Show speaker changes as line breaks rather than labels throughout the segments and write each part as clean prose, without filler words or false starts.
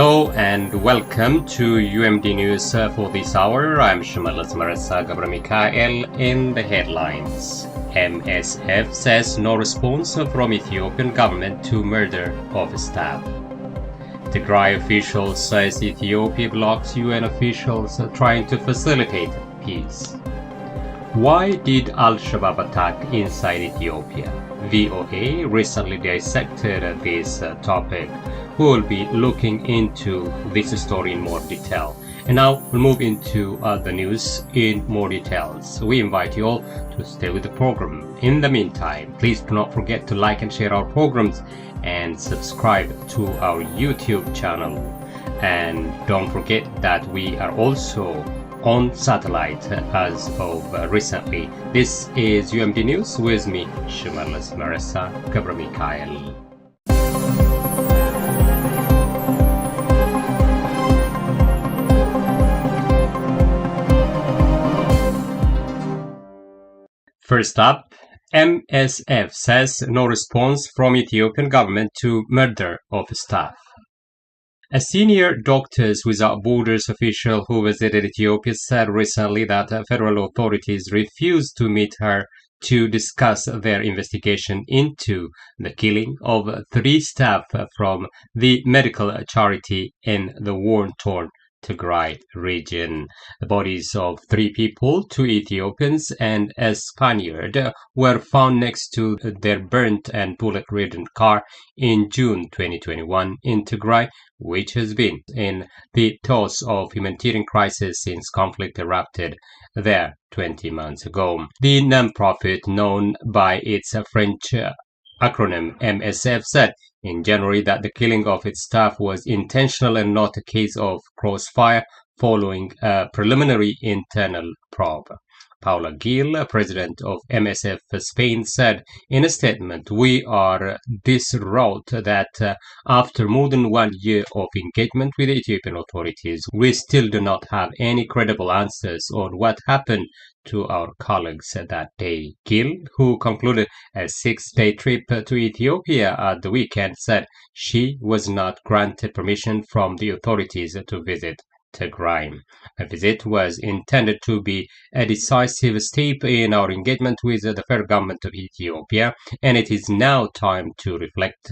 Hello and welcome to UMD News for this hour. I'm Shimelis Gebremichael in the headlines. MSF says no response from Ethiopian government to murder of staff. Tigray official says Ethiopia blocks UN officials trying to facilitate peace. Why did AlShabaab attack inside Ethiopia? VOA recently dissected this topic. We will be looking into this story in more detail. And now we'll move into the news in more details. We invite you all to stay with the program. In the meantime, please do not forget to like and share our programs and subscribe to our YouTube channel. And don't forget that we are also on satellite as of recently. This is UMD News with me, Shimelis Gebremichael. First up, MSF says no response from Ethiopian government to murder of staff. A senior Doctors Without Borders official who visited Ethiopia said recently that federal authorities refused to meet her to discuss their investigation into the killing of 3 staff from the medical charity in the war-torn Tigray region. The bodies of 3 people, 2 Ethiopians and a Spaniard, were found next to their burnt and bullet-ridden car in June 2021 in Tigray, which has been in the throes of humanitarian crisis since conflict erupted there 20 months ago. The non-profit, known by its French acronym MSF, said in January that the killing of its staff was intentional and not a case of crossfire following a preliminary internal probe. Paula Gil, president of MSF Spain, said in a statement, "We are distraught that after more than 1 year of engagement with the Ethiopian authorities, we still do not have any credible answers on what happened to our colleagues that day." Gil, who concluded a 6-day trip to Ethiopia at the weekend, said she was not granted permission from the authorities to visit Tigray. A visit was intended to be a decisive step in our engagement with the federal government of Ethiopia, and it is now time to reflect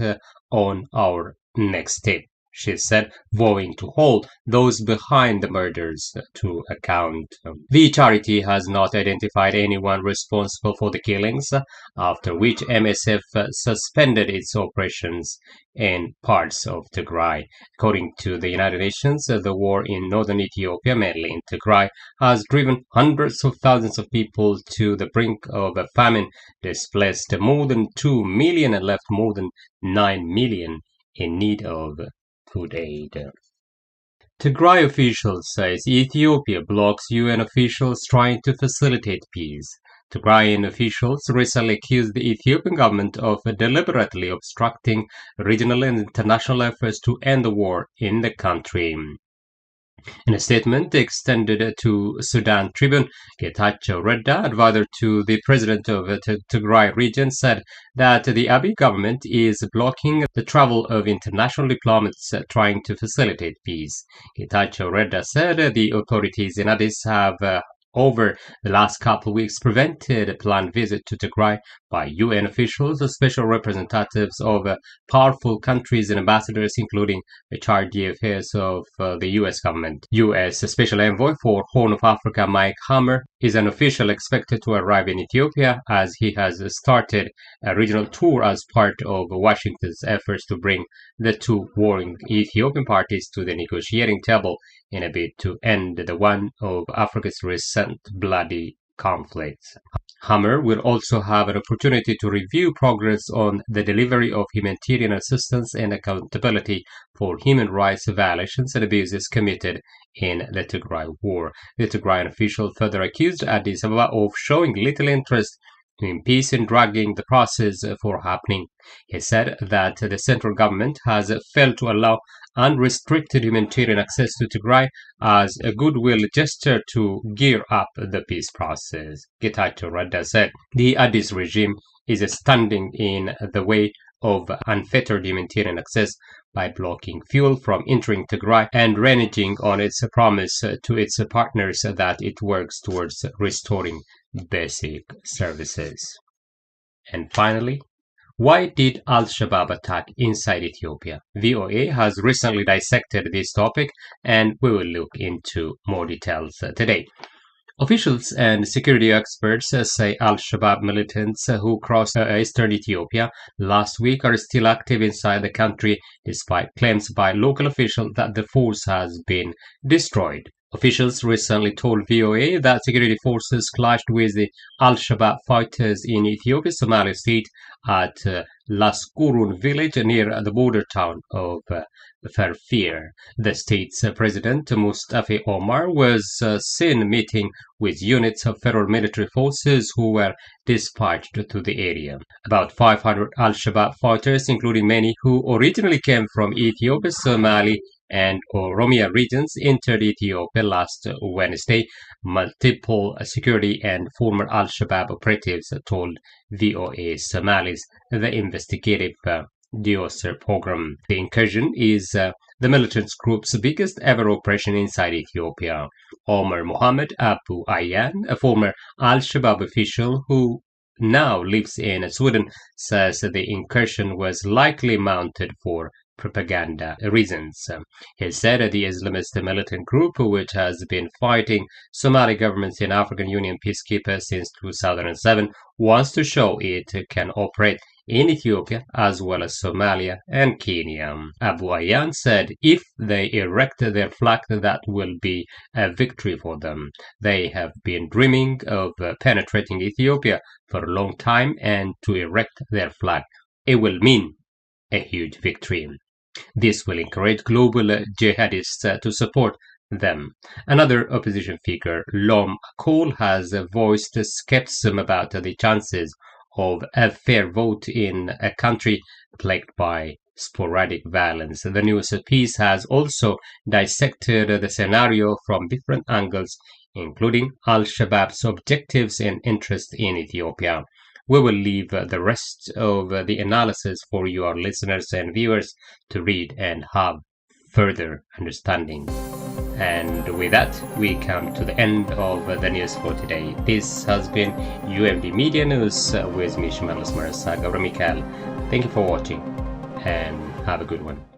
on our next step, she said, vowing to hold those behind the murders to account. The charity has not identified anyone responsible for the killings, after which MSF suspended its operations in parts of Tigray. According to the United Nations, the war in northern Ethiopia, mainly in Tigray, has driven hundreds of thousands of people to the brink of a famine, displaced more than 2 million and left more than 9 million in need of food aid. Tigray officials says Ethiopia blocks UN officials trying to facilitate peace. Tigrayan officials recently accused the Ethiopian government of deliberately obstructing regional and international efforts to end the war in the country. In a statement extended to Sudan Tribune, Gebremichael, advisor to the president of the Tigray region, said that the Abiy government is blocking the travel of international diplomats trying to facilitate peace. Gebremichael said the authorities in Addis have over the last couple of weeks prevented a planned visit to Tigray by UN officials, special representatives of powerful countries and ambassadors, including the charge d'affaires of the US government. US Special Envoy for Horn of Africa Mike Hammer is an official expected to arrive in Ethiopia, as he has started a regional tour as part of Washington's efforts to bring the 2 warring Ethiopian parties to the negotiating table in a bid to end the one of Africa's recent bloody conflicts. Hammer will also have an opportunity to review progress on the delivery of humanitarian assistance and accountability for human rights violations and abuses committed in the Tigray war. The Tigrayan official further accused Addis Ababa of showing little interest in peace and dragging the process for happening. He said that the central government has failed to allow unrestricted humanitarian access to Tigray as a goodwill gesture to gear up the peace process. Gebremichael said the Addis regime is standing in the way of unfettered humanitarian access by blocking fuel from entering Tigray and reneging on its promise to its partners that it works towards restoring basic services. And finally, why did AlShabaab attack inside Ethiopia? VOA has recently dissected this topic, and we will look into more details today. Officials and security experts say AlShabaab militants who crossed eastern Ethiopia last week are still active inside the country, despite claims by local officials that the force has been destroyed. Officials recently told VOA that security forces clashed with the AlShabaab fighters in Ethiopia's Somali state at Laskurun village near the border town of Farfir. The state's president, Mustafa Omar, was seen meeting with units of federal military forces who were dispatched to the area. About 500 AlShabaab fighters, including many who originally came from Ethiopia, Somali, and Oromia regions, entered Ethiopia last Wednesday, multiple security and former AlShabaab operatives told VOA Shimelis, the investigative Diosir program. The incursion is the militant group's biggest ever operation inside Ethiopia. Omar Mohammed Abu Ayyan, a former AlShabaab official who now lives in Sweden, says the incursion was likely mounted for propaganda reasons. He said the Islamist militant group, which has been fighting Somali governments and African Union peacekeepers since 2007, wants to show it can operate in Ethiopia as well as Somalia and Kenya. Abu Ayyan said if they erect their flag, that will be a victory for them. They have been dreaming of penetrating Ethiopia for a long time, and to erect their flag, it will mean a huge victory. This will encourage global jihadists to support them. Another opposition figure, Lom Cole, has voiced skepticism about the chances of a fair vote in a country plagued by sporadic violence. The news piece has also dissected the scenario from different angles, including AlShabaab's objectives and interest in Ethiopia. We will leave the rest of the analysis for your listeners and viewers to read and have further understanding. And with that, we come to the end of the news for today. This has been UMD Media News with me, Shimelis Gebremichael. Thank you for watching and have a good one.